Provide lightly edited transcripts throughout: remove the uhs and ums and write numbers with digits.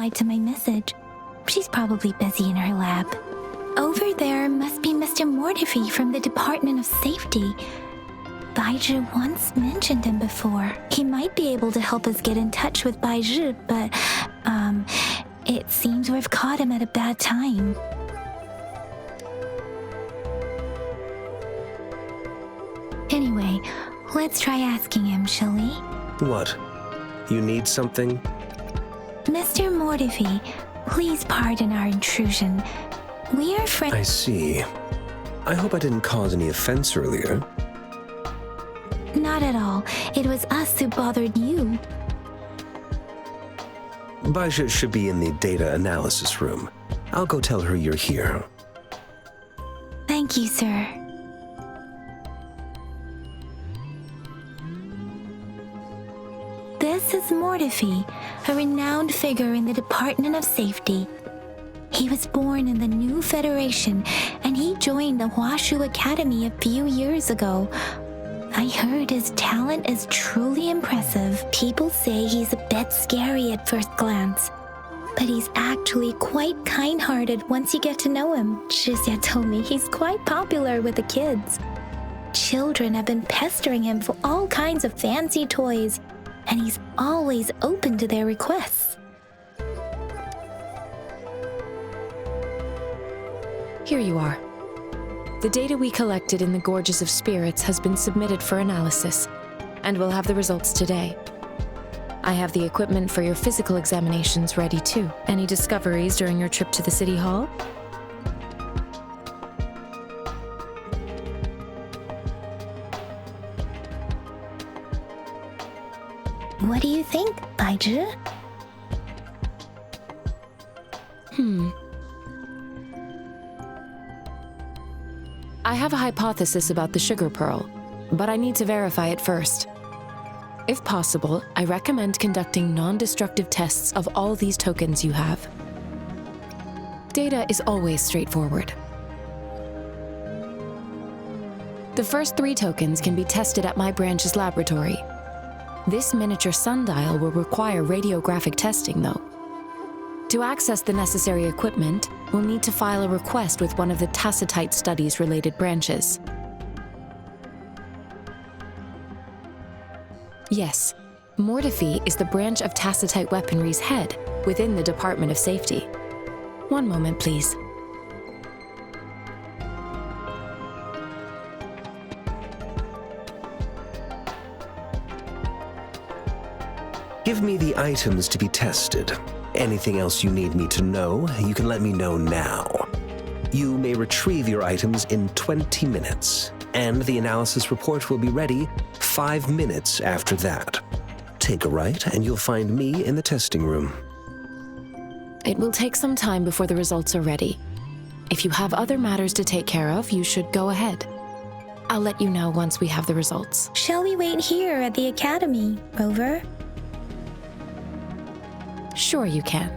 replied to my message. She's probably busy in her lab. Over there must be Mr. Mortifi from the Department of Safety. Baizhi once mentioned him before. He might be able to help us get in touch with Baizhi, but, it seems we've caught him at a bad time. Anyway, let's try asking him, shall we? What? You need something? Mr. Mortifi, please pardon our intrusion. We are friends. I see. I hope I didn't cause any offense earlier. Not at all. It was us who bothered you. Baizhi should be in the data analysis room. I'll go tell her you're here. Thank you, sir. This is Mortifi, a renowned figure in the Department of Safety. He was born in the new Federation, and he joined the Huashu Academy a few years ago. I heard his talent is truly impressive. People say he's a bit scary at first glance, but he's actually quite kind-hearted once you get to know him. Shizia told me he's quite popular with the kids. Children have been pestering him for all kinds of fancy toys, and he's always open to their requests. Here you are. The data we collected in the Gorges of Spirits has been submitted for analysis, and we'll have the results today. I have the equipment for your physical examinations ready too. Any discoveries during your trip to the City Hall? What do you think, Baizhi? I have a hypothesis about the sugar pearl, but I need to verify it first. If possible, I recommend conducting non-destructive tests of all these tokens you have. Data is always straightforward. The first 3 tokens can be tested at my branch's laboratory. This miniature sundial will require radiographic testing, though. To access the necessary equipment, we'll need to file a request with one of the Tacitite Studies-related branches. Yes, Mortifi is the branch of Tacitite Weaponry's head within the Department of Safety. One moment, please. Give me the items to be tested. Anything else you need me to know, you can let me know now. You may retrieve your items in 20 minutes, and the analysis report will be ready 5 minutes after that. Take a right, and you'll find me in the testing room. It will take some time before the results are ready. If you have other matters to take care of, you should go ahead. I'll let you know once we have the results. Shall we wait here at the academy, Rover? Sure you can.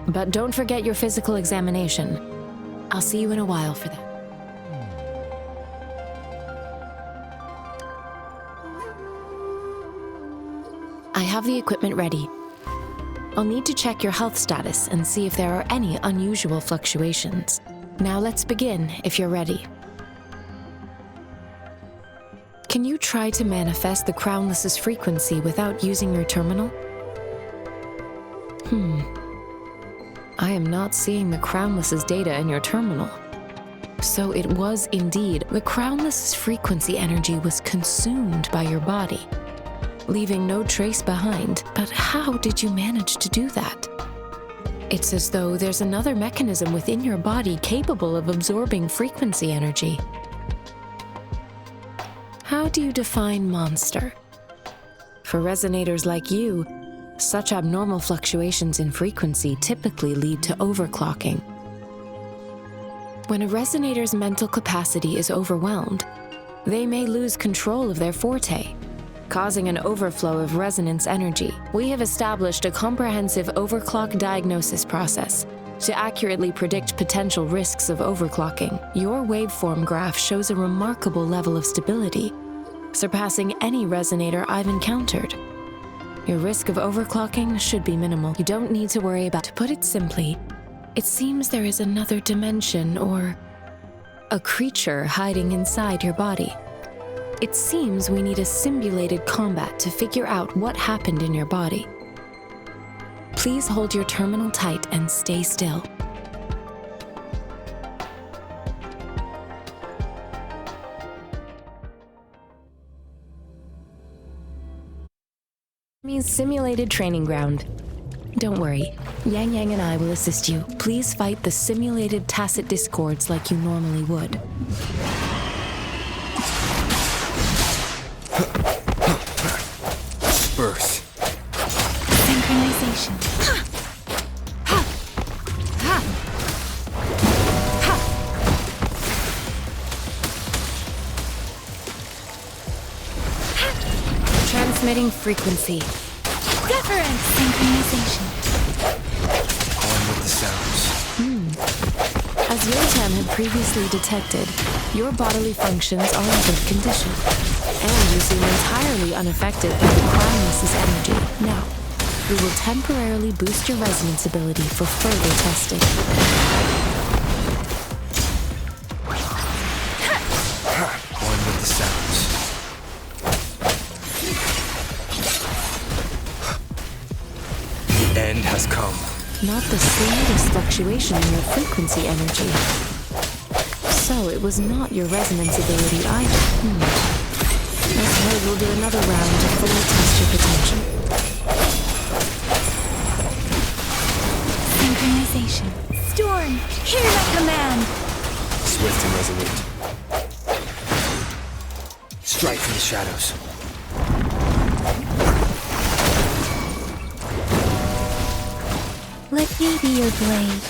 But don't forget your physical examination. I'll see you in a while for that. I have the equipment ready. I'll need to check your health status and see if there are any unusual fluctuations. Now let's begin, if you're ready. Can you try to manifest the Crownless's frequency without using your terminal? I am not seeing the Crownless's data in your terminal. So it was indeed the Crownless's frequency energy was consumed by your body, leaving no trace behind. But how did you manage to do that? It's as though there's another mechanism within your body capable of absorbing frequency energy. How do you define monster? For resonators like you, such abnormal fluctuations in frequency typically lead to overclocking. When a resonator's mental capacity is overwhelmed, they may lose control of their forte, causing an overflow of resonance energy. We have established a comprehensive overclock diagnosis process to accurately predict potential risks of overclocking. Your waveform graph shows a remarkable level of stability, surpassing any resonator I've encountered. Your risk of overclocking should be minimal. You don't need to worry about. To put it simply, it seems there is another dimension or a creature hiding inside your body. It seems we need a simulated combat to figure out what happened in your body. Please hold your terminal tight and stay still. Simulated training ground. Don't worry, Yang Yang and I will assist you. Please fight the simulated tacit discords like you normally would. Birth. Synchronization. Transmitting frequency. Different synchronization. On with the sounds. As Yotam had previously detected, your bodily functions are in good condition, and you seem entirely unaffected by the Crownless's energy. Now, we will temporarily boost your resonance ability for further testing. On with the sounds. The end has come. Not the slightest fluctuation in your frequency energy. So it was not your resonance ability either. Okay, we'll do another round to fully test your potential. Synchronization. Storm, hear my command. Swift and resolute. Strike from the shadows. Let me be your blade.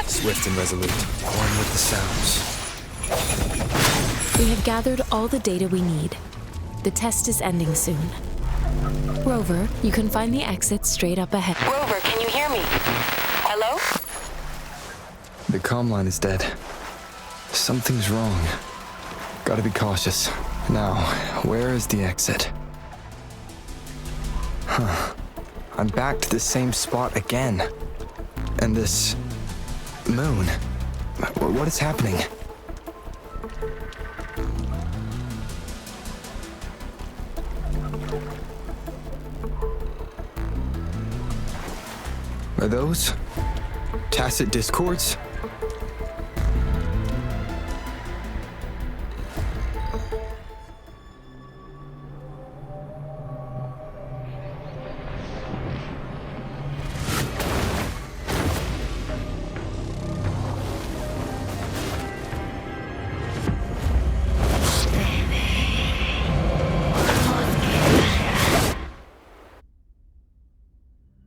Swift and resolute. One with the sounds. We have gathered all the data we need. The test is ending soon. Rover, you can find the exit straight up ahead. Rover, can you hear me? Hello? The comm line is dead. Something's wrong. Gotta be cautious. Now, where is the exit? I'm back to the same spot again. And this moon. What is happening? Are those tacit discords?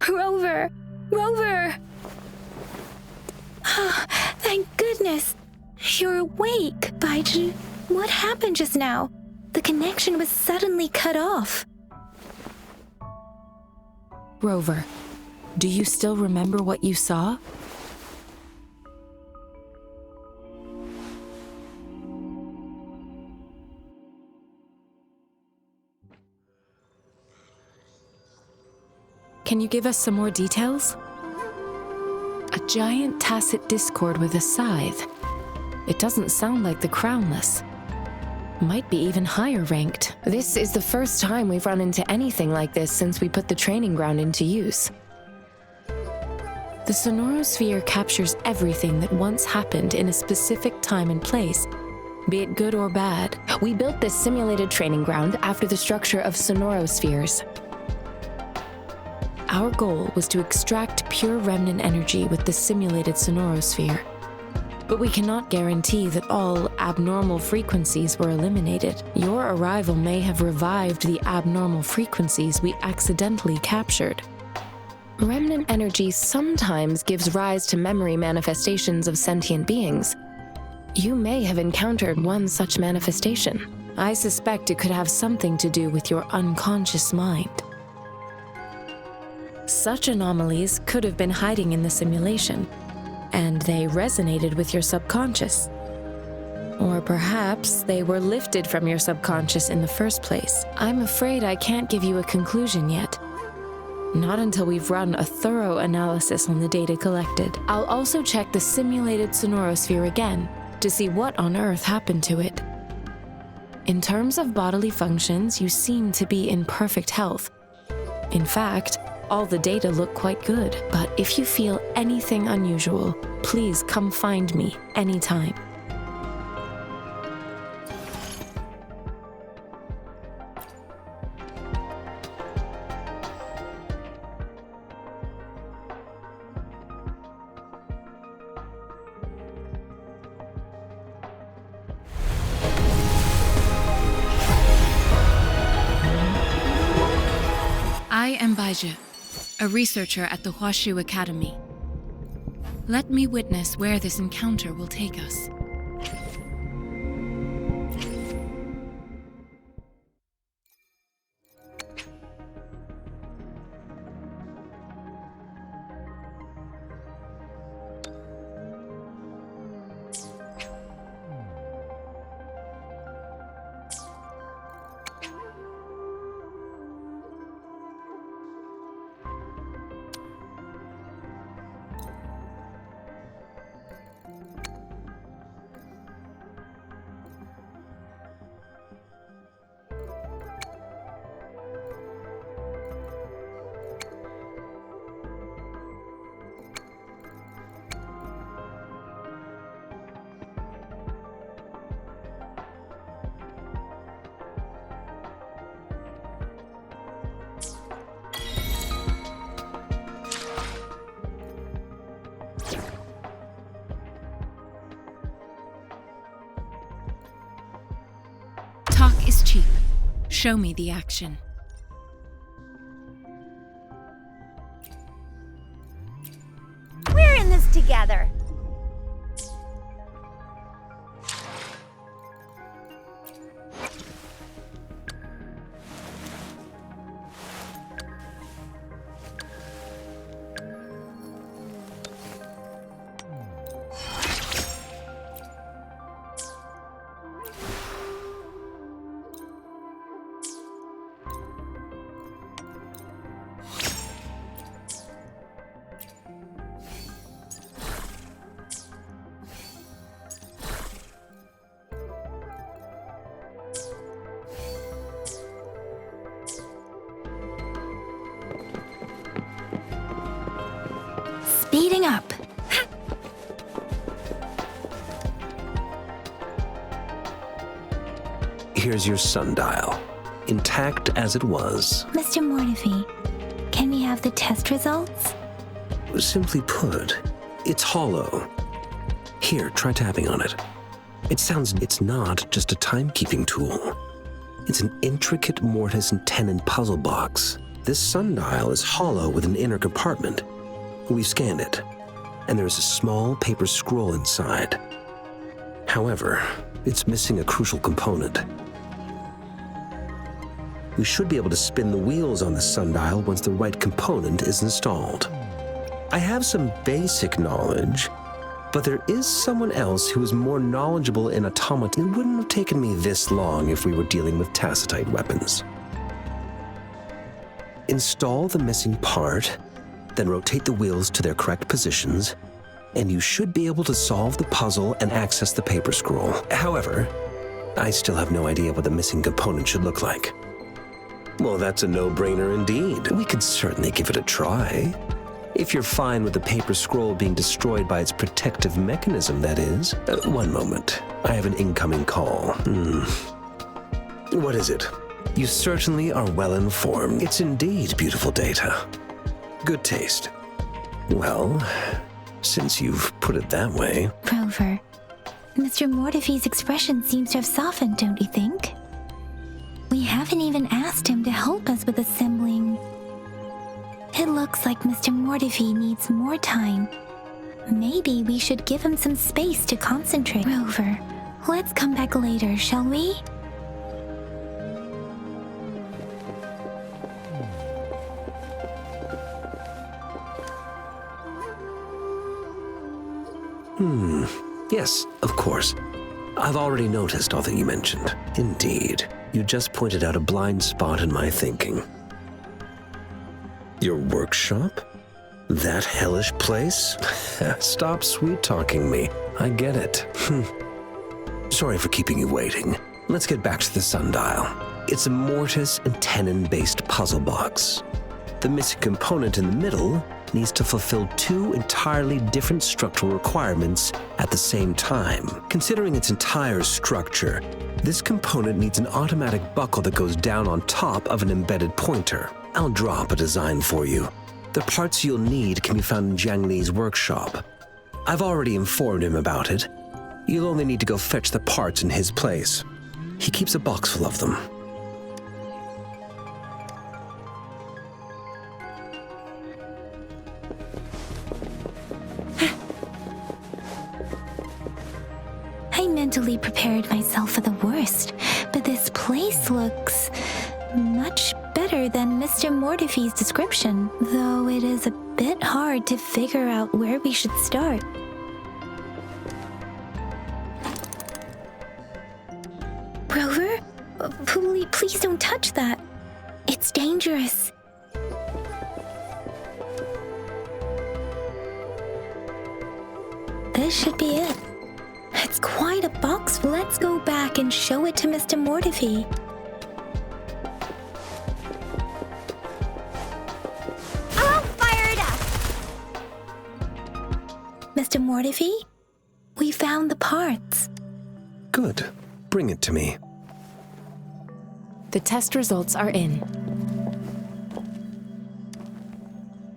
Rover! Rover! Thank goodness! You're awake, Baiju. What happened just now? The connection was suddenly cut off. Rover, do you still remember what you saw? Can you give us some more details? A giant tacit discord with a scythe. It doesn't sound like the Crownless. Might be even higher ranked. This is the first time we've run into anything like this since we put the training ground into use. The sonorosphere captures everything that once happened in a specific time and place, be it good or bad. We built this simulated training ground after the structure of sonorospheres. Our goal was to extract pure remnant energy with the simulated sonorosphere. But we cannot guarantee that all abnormal frequencies were eliminated. Your arrival may have revived the abnormal frequencies we accidentally captured. Remnant energy sometimes gives rise to memory manifestations of sentient beings. You may have encountered one such manifestation. I suspect it could have something to do with your unconscious mind. Such anomalies could have been hiding in the simulation, and they resonated with your subconscious. Or perhaps they were lifted from your subconscious in the first place. I'm afraid I can't give you a conclusion yet. Not until we've run a thorough analysis on the data collected. I'll also check the simulated sonorosphere again to see what on earth happened to it. In terms of bodily functions, you seem to be in perfect health. In fact, all the data look quite good, but if you feel anything unusual, please come find me anytime. I am Baija, a researcher at the Huashu Academy. Let me witness where this encounter will take us. Talk is cheap. Show me the action. We're in this together. Speeding up. Here's your sundial, intact as it was. Mr. Mortefi, can we have the test results? Simply put, it's hollow. Here, try tapping on it. It's not just a timekeeping tool. It's an intricate mortise and tenon puzzle box. This sundial is hollow with an inner compartment. We've scanned it, and there is a small paper scroll inside. However, it's missing a crucial component. We should be able to spin the wheels on the sundial once the right component is installed. I have some basic knowledge, but there is someone else who is more knowledgeable in automata. It wouldn't have taken me this long if we were dealing with tacitite weapons. Install the missing part, then rotate the wheels to their correct positions, and you should be able to solve the puzzle and access the paper scroll. However, I still have no idea what the missing component should look like. Well, that's a no-brainer indeed. We could certainly give it a try. If you're fine with the paper scroll being destroyed by its protective mechanism, that is. One moment. I have an incoming call. What is it? You certainly are well informed. It's indeed beautiful data. Good taste. Well, since you've put it that way. Rover, Mr. Mortefi's expression seems to have softened, don't you think? We haven't even asked him to help us with assembling. It looks like Mr. Mortefi needs more time. Maybe we should give him some space to concentrate. Rover, let's come back later, shall we? Yes, of course. I've already noticed all that you mentioned. Indeed, you just pointed out a blind spot in my thinking. Your workshop? That hellish place? Stop sweet-talking me. I get it. Sorry for keeping you waiting. Let's get back to the sundial. It's a mortise and tenon-based puzzle box. The missing component in the middle needs to fulfill two entirely different structural requirements at the same time. Considering its entire structure, this component needs an automatic buckle that goes down on top of an embedded pointer. I'll drop a design for you. The parts you'll need can be found in Jiang Li's workshop. I've already informed him about it. You'll only need to go fetch the parts in his place. He keeps a box full of them. I mentally prepared myself for the worst, but this place looks much better than Mr. Mortify's description, though it is a bit hard to figure out where we should start. Rover? Please don't touch that. It's dangerous. This should be it. It's quite a box. Let's go back and show it to Mr. Mortify. I'll fire it up! Mr. Mortify, we found the parts. Good. Bring it to me. The test results are in.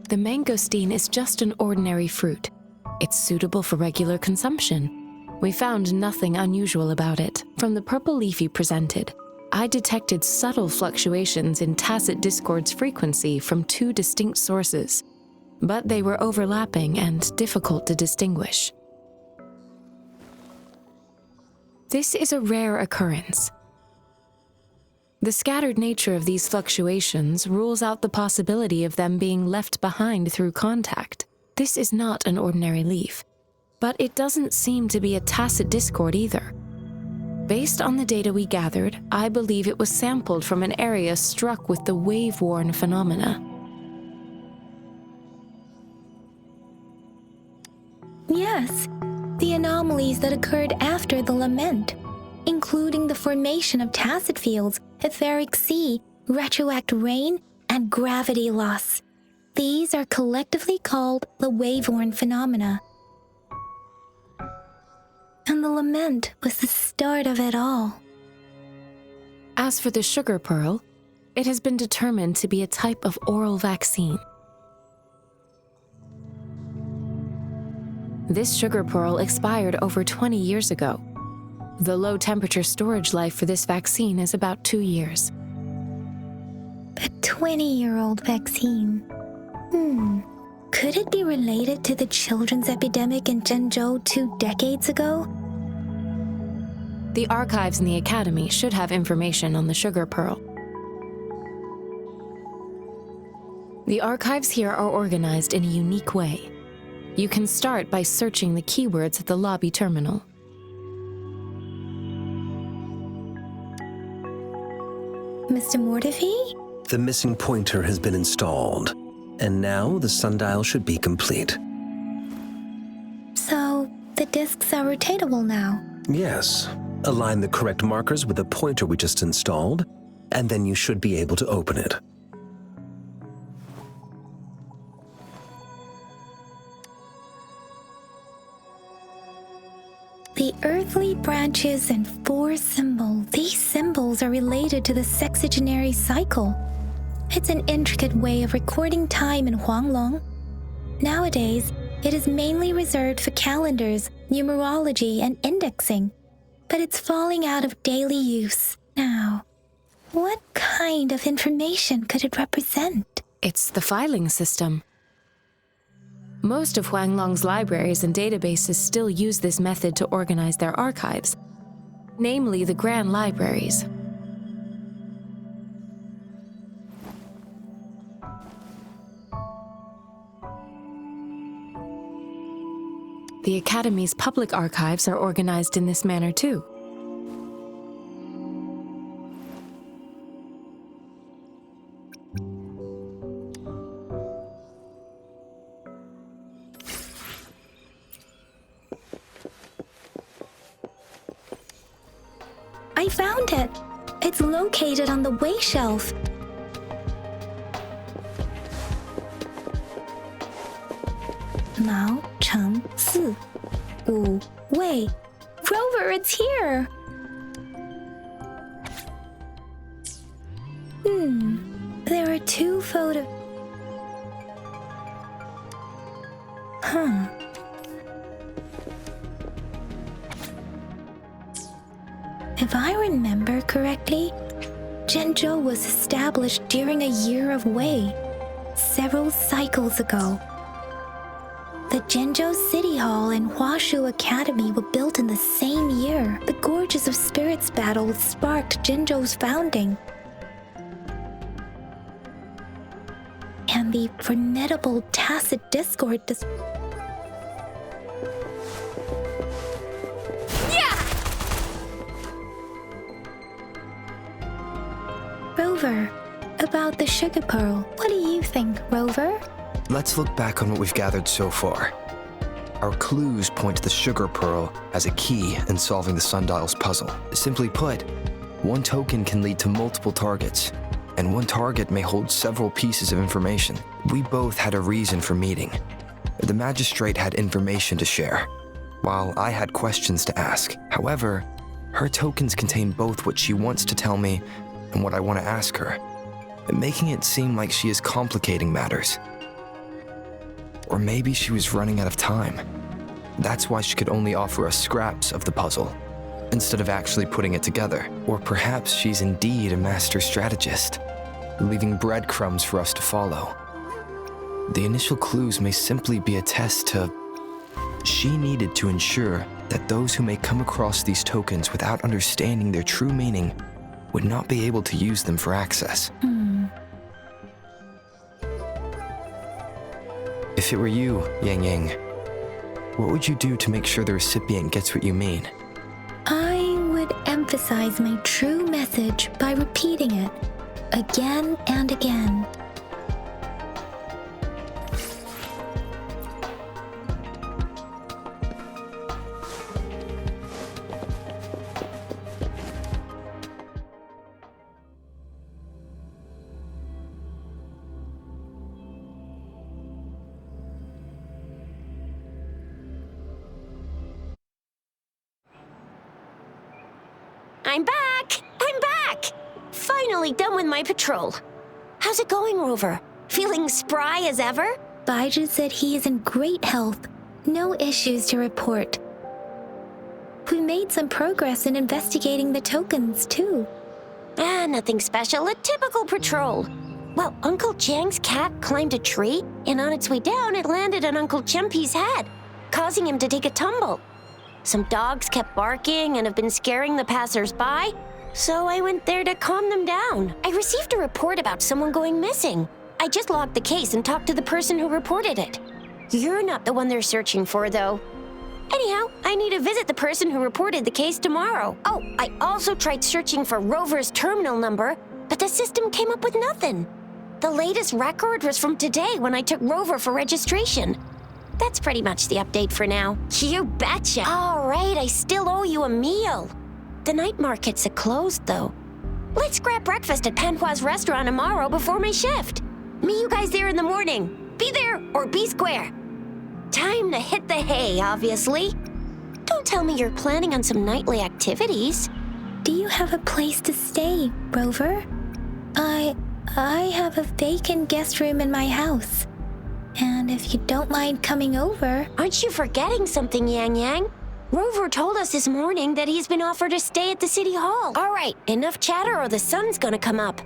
The mangosteen is just an ordinary fruit. It's suitable for regular consumption. We found nothing unusual about it. From the purple leaf you presented, I detected subtle fluctuations in tacit discord's frequency from two distinct sources, but they were overlapping and difficult to distinguish. This is a rare occurrence. The scattered nature of these fluctuations rules out the possibility of them being left behind through contact. This is not an ordinary leaf, but it doesn't seem to be a tacit discord either. Based on the data we gathered, I believe it was sampled from an area struck with the wave-worn phenomena. Yes, the anomalies that occurred after the lament, including the formation of tacit fields, etheric sea, retroact rain, and gravity loss. These are collectively called the wave-worn phenomena. And the lament was the start of it all. As for the sugar pearl, it has been determined to be a type of oral vaccine. This sugar pearl expired over 20 years ago. The low-temperature storage life for this vaccine is about 2 years. A 20-year-old vaccine. Could it be related to the children's epidemic in Zhengzhou 2 decades ago? The archives in the Academy should have information on the sugar pearl. The archives here are organized in a unique way. You can start by searching the keywords at the lobby terminal. Mr. Mortify? The missing pointer has been installed, and now the sundial should be complete. So, the discs are rotatable now? Yes. Align the correct markers with the pointer we just installed, and then you should be able to open it. The earthly branches and 4 symbols. These symbols are related to the sexagenary cycle. It's an intricate way of recording time in Huanglong. Nowadays, it is mainly reserved for calendars, numerology, and indexing, but it's falling out of daily use now. What kind of information could it represent? It's the filing system. Most of Huanglong's libraries and databases still use this method to organize their archives, namely the Grand Libraries. The Academy's public archives are organized in this manner too. I found it. It's located on the way shelf. Mao Cheng Si Wu Wei. Rover, it's here. There are 2 photos. If I remember correctly, Zhenzhou was established during a year of Wei, several cycles ago. The Zhenzhou City Hall and Huashu Academy were built in the same year. The Gorges of Spirits battle sparked Zhenzhou's founding. And the formidable tacit discord Rover, about the sugar pearl. What do you think, Rover? Let's look back on what we've gathered so far. Our clues point to the sugar pearl as a key in solving the sundial's puzzle. Simply put, one token can lead to multiple targets, and one target may hold several pieces of information. We both had a reason for meeting. The magistrate had information to share, while I had questions to ask. However, her tokens contain both what she wants to tell me and what I want to ask her, making it seem like she is complicating matters. Or maybe she was running out of time. That's why she could only offer us scraps of the puzzle, instead of actually putting it together. Or perhaps she's indeed a master strategist, leaving breadcrumbs for us to follow. The initial clues may simply be a test to... She needed to ensure that those who may come across these tokens without understanding their true meaning would not be able to use them for access. If it were you, Yang Yang, what would you do to make sure the recipient gets what you mean? I would emphasize my true message by repeating it again and again. I'm back! I'm back! Finally done with my patrol. How's it going, Rover? Feeling spry as ever? Baiju said he is in great health. No issues to report. We made some progress in investigating the tokens, too. Nothing special. A typical patrol. Well, Uncle Jiang's cat climbed a tree, and on its way down, it landed on Uncle Chempi's head, causing him to take a tumble. Some dogs kept barking and have been scaring the passers-by, so I went there to calm them down. I received a report about someone going missing. I just logged the case and talked to the person who reported it. You're not the one they're searching for, though. Anyhow, I need to visit the person who reported the case tomorrow. Oh, I also tried searching for Rover's terminal number, but the system came up with nothing. The latest record was from today when I took Rover for registration. That's pretty much the update for now. You betcha. All right, I still owe you a meal. The night markets are closed, though. Let's grab breakfast at Panhua's restaurant tomorrow before my shift. Meet you guys there in the morning. Be there or be square. Time to hit the hay, obviously. Don't tell me you're planning on some nightly activities. Do you have a place to stay, Rover? I have a vacant guest room in my house. And if you don't mind coming over... Aren't you forgetting something, Yang Yang? Rover told us this morning that he's been offered to stay at the City Hall. All right, enough chatter or the sun's gonna come up.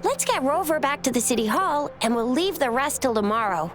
Let's get Rover back to the City Hall, and we'll leave the rest till tomorrow.